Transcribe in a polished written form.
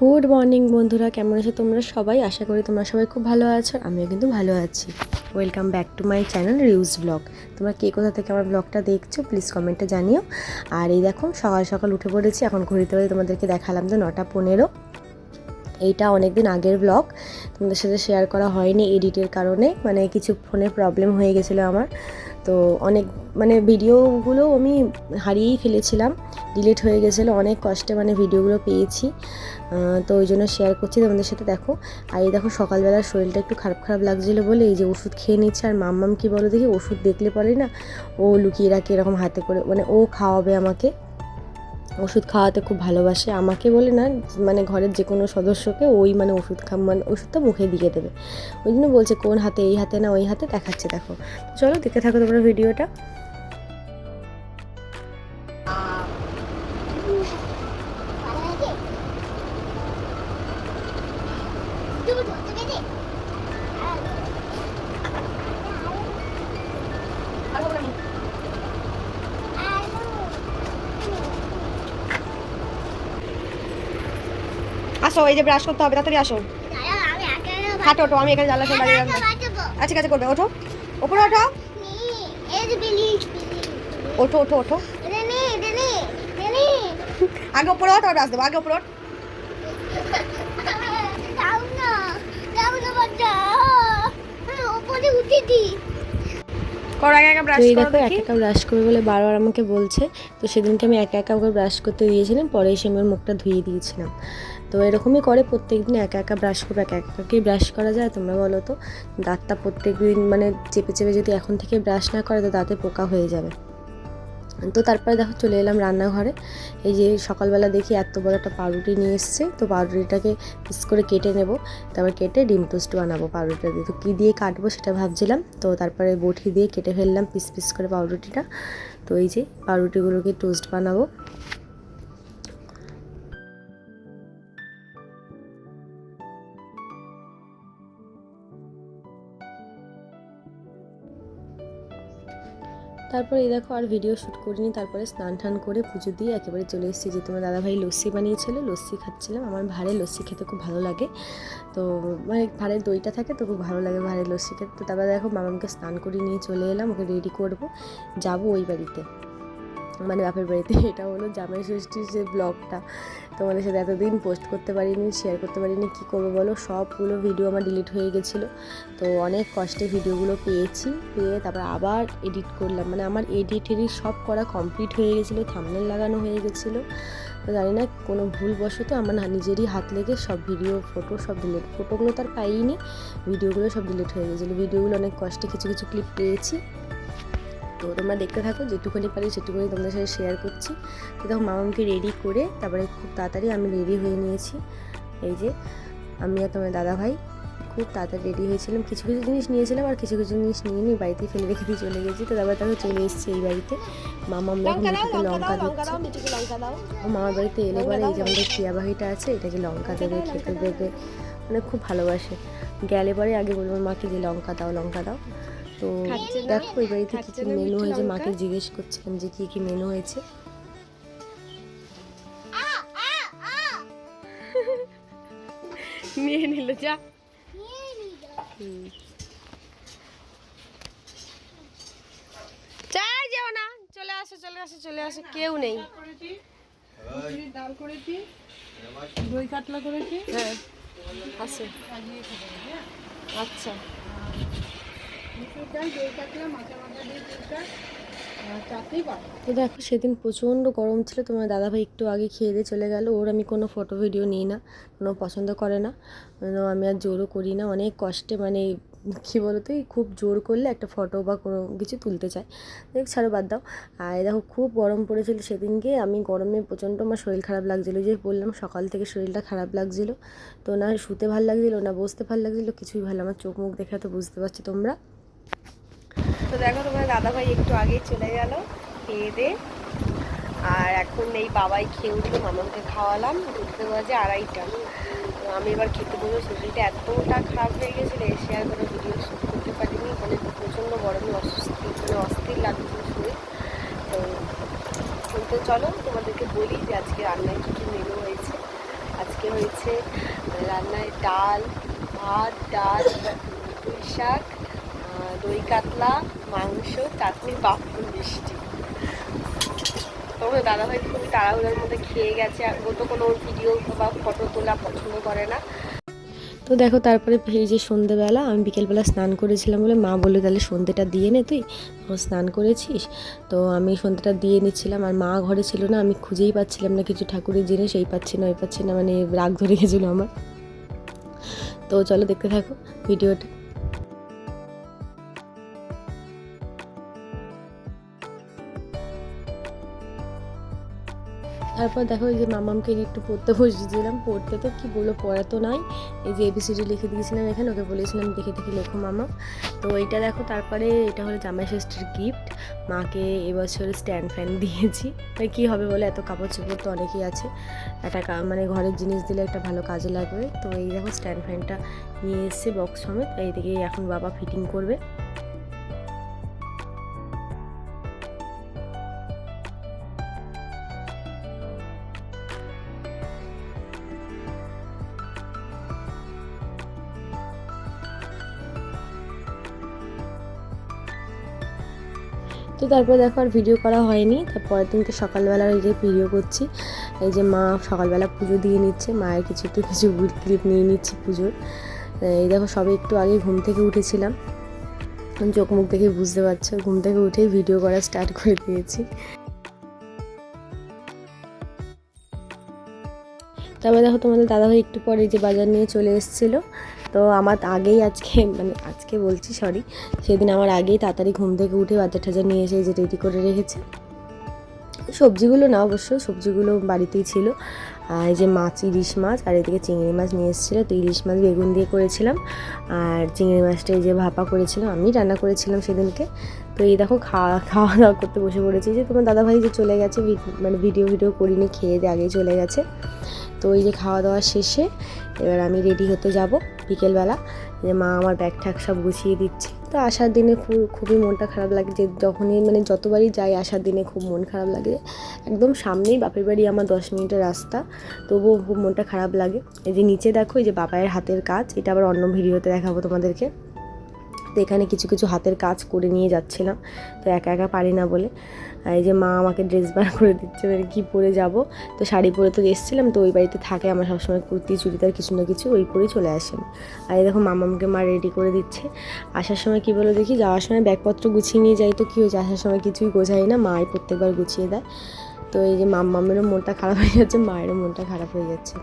Good morning বন্ধুরা, কেমন আছো তোমরা সবাই? আশা করি তোমরা সবাই খুব ভালো আছো, আমিও কিন্তু ভালো আছি। Welcome back to my channel reuse blog. তোমরা কে কোথা থেকে আমার ব্লগটা দেখছো প্লিজ কমেন্টে জানিও। আর এই দেখো সকাল সকাল উঠে পড়েছি, এখন ঘড়িতে বাজে তোমাদেরকে দেখালাম যে 9:15। এইটা অনেক দিন আগের ব্লগ, তোমাদের সাথে শেয়ার করা হয়নি এডিটের কারণে, মানে কিছু ফোনে প্রবলেম হয়ে গেছিলো আমার। তো অনেক ভিডিওগুলো আমি হারিয়েই ফেলেছিলাম, ডিলিট হয়ে গেছিলো, অনেক কষ্টে ভিডিওগুলো পেয়েছি। তো ওই জন্য শেয়ার করছি তোমাদের সাথে। দেখো, আর এই দেখো সকালবেলার শরীরটা একটু খারাপ খারাপ লাগছিলো বলে এই যে ওষুধ খেয়ে নিচ্ছে। আর মাম্মাম কি বলো দেখি, ওষুধ দেখলে পরে না ও লুকিয়ে রাখে এরকম হাতে করে, ও খাওয়াবে আমাকে। ওষুধ খাওয়াতে খুব ভালোবাসে, আমাকে বলে না, ঘরের যে কোনো সদস্যকে ওই ওষুধটা মুখে দিয়ে দেবে। ওই জন্য বলছে কোন হাতে, এই হাতে না ওই হাতে, দেখাচ্ছে। দেখো, চলো দেখতে থাকো তোমরা ভিডিওটা। আসো, এই যে ব্রাশ করতে হবে, তাড়াতাড়ি আসো। হাঁটো, ওঠো, আমি এখানে জানলা সামনে দাঁড়িয়ে রাখবো। আচ্ছা কাছে করবে, ওঠো, ওপরে ওঠো, ওঠো ওঠো ওঠো, আগে ওপরে ওঠো, ব্রাশ দেবো, আগে ওপরে ওঠ। একা ব্রাশ করবে বলে বারবার আমাকে বলছে। তো সেদিনকে আমি একা একা ওকে ব্রাশ করতে দিয়েছিলাম, পরে এসে আমি ওর মুখটা ধুয়ে দিয়েছিলাম। তো এরকমই করে প্রত্যেকদিন একা একা ব্রাশ করবে, একা একাকেই ব্রাশ করা যায় তোমরা বলো তো? দাঁতটা প্রত্যেকদিন চেপে চেপে যদি এখন থেকে ব্রাশ না করে তো দাঁতে পোকা হয়ে যাবে। তো তারপরে দেখো চলে এলাম রান্নাঘরে। এই যে সকালবেলা দেখি এত বড় একটা পাউরুটি নিয়ে এসছে, তো পাউরুটিটাকে পিস করে কেটে নেব, তারপর কেটে ডিম টোস্ট বানাবো পাউরুটিটা দিয়ে। তো কী দিয়ে কাটবো সেটা ভাবছিলাম, তো তারপরে বটি দিয়ে কেটে ফেললাম পিস পিস করে পাউরুটিটা। তো এই যে পাউরুটিগুলোকে টোস্ট বানাবো। তারপরে এই দেখো আর ভিডিও শ্যুট করিনি, তারপরে স্নান টান করে পুজো দিয়ে একেবারে চলে এসেছি। যে তোমার দাদাভাই লস্যি বানিয়েছিল, লস্যি খাচ্ছিলাম। আমার ভাঁড়ে লস্যি খেতে খুব ভালো লাগে, তো ভাঁড়ে দইটা থাকে তো খুব ভালো লাগে ভাঁড়ে লস্যি খেতে। তো তারপরে দেখো মামাকে স্নান করিয়ে নিয়ে চলে এলাম, ওকে রেডি করবো, যাবো ওই বাড়িতে, বাপের বাড়িতে। এটা হলো জামাই ষষ্ঠীর যে ব্লগটা তোমাদের সাথে এতদিন পোস্ট করতে পারিনি, শেয়ার করতে পারিনি, কী করবো বলো, সবগুলো ভিডিও আমার ডিলিট হয়ে গেছিলো। তো অনেক কষ্টে ভিডিওগুলো পেয়ে তারপর আবার এডিট করলাম, আমার এডিট সব করা কমপ্লিট হয়ে গেছিলো, থাম্বনেল লাগানো হয়ে গেছিলো। তো জানি না কোনো ভুলবশত আমার নিজেরই হাত লেগে সব ভিডিও ফটো সব ডিলিট, ফটোগুলো তো আর পাইনি, ভিডিওগুলো সব ডিলিট হয়ে গেছিলো। ভিডিওগুলো অনেক কষ্টে কিছু কিছু ক্লিপ পেয়েছি, তো তোমরা দেখতে থাকো, যেটুকুনি পারি সেটুকুনি তোমাদের সাথে শেয়ার করছি। তো তখন মামাকে রেডি করে তারপরে খুব তাড়াতাড়ি আমি রেডি হয়ে নিয়েছি। এই যে আমি আর তোমার দাদাভাই খুব তাড়াতাড়ি রেডি হয়েছিলাম, কিছু কিছু জিনিস নিয়েছিলাম আর কিছু কিছু জিনিস নিয়ে নিয়ে বাড়িতে ফেলে রেখে দিয়ে চলে গেছি। তো তারপর তাকে চলে এসেছি এই বাড়িতে। মামা আমরা এখন লঙ্কা দিচ্ছি। মামার বাড়িতে এলে পরে এই যে আমাদের ক্রিয়াবাহীটা আছে, এটাকে লঙ্কা দেবে, খেতে দেবে, খুব ভালোবাসে। গেলে পরে আগে বলবো মাকে যে লঙ্কা দাও লঙ্কা দাও। তো দেখো ওই বাড়িতে কী কী মেনু হয়েছে, মাকে জিজ্ঞেস করছিলাম যে কী কী মেনু হয়েছে। নিয়ে নিল, যা চাই যাও না, চলে আসো চলে আসো চলে আসো, কেউ নেই। ডাল করেছি, দই কাতলা করেছি, হ্যাঁ আসো, আচ্ছা। দই কাতলা, মাথা মাথা দিয়ে তো দেখো সেদিন প্রচণ্ড গরম ছিল, তোমার দাদাভাই একটু আগে খেয়ে দিয়ে চলে গেল। ওর আমি কোনো ফটো ভিডিও নিই না, কোনো পছন্দ করে না, আমি আর জোরও করি না। অনেক কষ্টে কী বলতো, খুব জোর করলে একটা ফটো বা কোনো কিছু তুলতে চায়, দেখ ছাড়ো বাদ দাও। আর দেখো খুব গরম পড়েছিল সেদিনকে, আমি গরমে প্রচণ্ড আমার শরীর খারাপ লাগছিলো, যে বললাম সকাল থেকে শরীরটা খারাপ লাগছিলো। তো না শুতে ভালো লাগছিলো না বসতে ভালো লাগছিলো, কিছুই ভালো, আমার চোখ মুখ দেখে তো বুঝতে পারছি তোমরা। তো দেখো তোমার দাদাভাই একটু আগেই চলে গেল খেয়ে দে, আর এখন এই বাবাই খেয়ে উঠলো, মামাকে খাওয়ালাম, ঢুকতে বাজে 2:30। তো আমি এবার খেতে বলবো। শরীরটা এতটা খারাপ হয়ে গেছিলো, এসে আর কোনো ভিডিও শ্যুট করতে পারিনি, প্রচণ্ড গরমে অস্থির লাগছিল শরীর। তো চলো তোমাদেরকে বলি যে আজকে রান্নায় কী কী মেনু হয়েছে। আজকে হয়েছে রান্নায় ডাল, ভাত, ডাল, পুঁই শাক, দই কাতলা, মাংস, চাটনি, পাঁপড়, মিষ্টি। তবে দাদাভাই খুবই তাড়াহুড়োর মধ্যে খেয়ে গেছে, আর ও তো কোনো ভিডিও বা ফটো তোলা পছন্দ করে না। তো দেখো তারপরে এই যে সন্ধেবেলা আমি বিকেলবেলা স্নান করেছিলাম বলে মা বললো তাহলে সন্ধেটা দিয়ে নে, তুই স্নান করেছিস। তো আমি সন্ধেটা দিয়ে নিচ্ছিলাম, আর মা ঘরে ছিল না, আমি খুঁজেই পাচ্ছিলাম না কিছু ঠাকুরের জিনিস, এই পাচ্ছি না ওই পাচ্ছি না, মানে রাগ ধরে গেছিলো আমার। তো চলো দেখতে থাকো ভিডিওটা। তারপর দেখো এই যে মামামকে একটু পড়তে বসিয়েছিলাম, পড়তে তো কী বললো, পড়া তো নয়, এই যে এবিসিডি লিখে দিয়েছিলাম এখানে, ওকে বলেছিলাম দেখে দেখে লেখো মামা। তো এইটা দেখো, তারপরে এটা হলো জামাই ষষ্ঠীর গিফট, মাকে এবছর স্ট্যান্ড ফ্যান দিয়েছি। তাই কী হবে বলে, এত কাপড় চোপড় তো অনেকই আছে, একটা মানে ঘরের জিনিস দিলে একটা ভালো কাজে লাগবে। তো এই দেখো স্ট্যান্ড ফ্যানটা নিয়ে এসছে বক্স সমেত, এইদিকে এখন বাবা ফিটিং করবে। তো তারপর দেখো আর ভিডিও করা হয়নি, তারপরের দিনকে সকালবেলা এই যে ভিডিও করছি, এই যে মা সকালবেলা পুজো দিয়ে নিচ্ছে, মায়ের কিছু ক্লিপ নিয়ে নিচ্ছি পুজোর। এই দেখো সবে একটু আগে ঘুম থেকে উঠেছিলাম, চোখ মুখ দেখে বুঝতে পারছো, ঘুম থেকে উঠেই ভিডিও করা স্টার্ট করে দিয়েছি। তারপরে দেখো তোমাদের দাদাভাই একটু পরে যে বাজার নিয়ে চলে এসেছিলো। তো আমার আগেই আজকে বলছি সরি, সেদিন আমার আগেই তাড়াতাড়ি ঘুম থেকে উঠে বাজার টাজার নিয়ে এসে যে রেডি করে রেখেছে। সবজিগুলো না, অবশ্য সবজিগুলো বাড়িতেই ছিল। এই যে মাছ, ইলিশ মাছ, আর এদিকে চিংড়ি মাছ নিয়ে এসেছিলো। তো ইলিশ মাছ বেগুন দিয়ে করেছিলাম, আর চিংড়ি মাছটা এই যে ভাপা করেছিলাম, আমি রান্না করেছিলাম সেদিনকে। তো এই দেখো খাওয়া দাওয়া করতে বসে পড়েছি। যে তোমার দাদাভাই যে চলে গেছে, মানে ভিডিও করিনি, খেয়ে দিয়ে আগেই চলে গেছে। তো এই যে খাওয়া দাওয়া শেষে এবার আমি রেডি হতে যাব বিকেলবেলা, যে মা আমার ব্যাগ ঠ্যাগ সব গুছিয়ে দিচ্ছে। তো আসার দিনে খুবই মনটা খারাপ লাগে, যে যখনই মানে যতবারই যাই আসার দিনে খুব মন খারাপ লাগে। একদম সামনেই বাপের বাড়ি আমার, 10 মিনিটের রাস্তা, তবুও খুব মনটা খারাপ লাগে। এই যে নিচে দেখো এই যে বাবাইয়ের হাতের কাজ, এটা আবার অন্য ভিডিওতে দেখাবো তোমাদেরকে। তো এখানে কিছু কিছু হাতের কাজ করে নিয়ে যাচ্ছিলাম, তো একা একা পারি না বলে। এই যে মা আমাকে ড্রেস বার করে দিচ্ছে, মানে কী পরে যাব। তো শাড়ি পরে তো এসেছিলাম, তো ওই বাড়িতে থাকে আমার সবসময় কুর্তি চুড়িদার কিছু না কিছু, ওই পরেই চলে আসেন। আর এই দেখো মামামকে মা রেডি করে দিচ্ছে। আসার সময় কী বলো দেখি, যাওয়ার সময় ব্যাগপত্র গুছিয়ে নিয়ে যাই, তো কী হয়েছে আসার সময় কিছুই গোছাই না, মাই প্রত্যেকবার গুছিয়ে দেয়। তো এই যে মামামেরও মনটা খারাপ হয়ে যাচ্ছে, মায়েরও মনটা খারাপ হয়ে যাচ্ছে।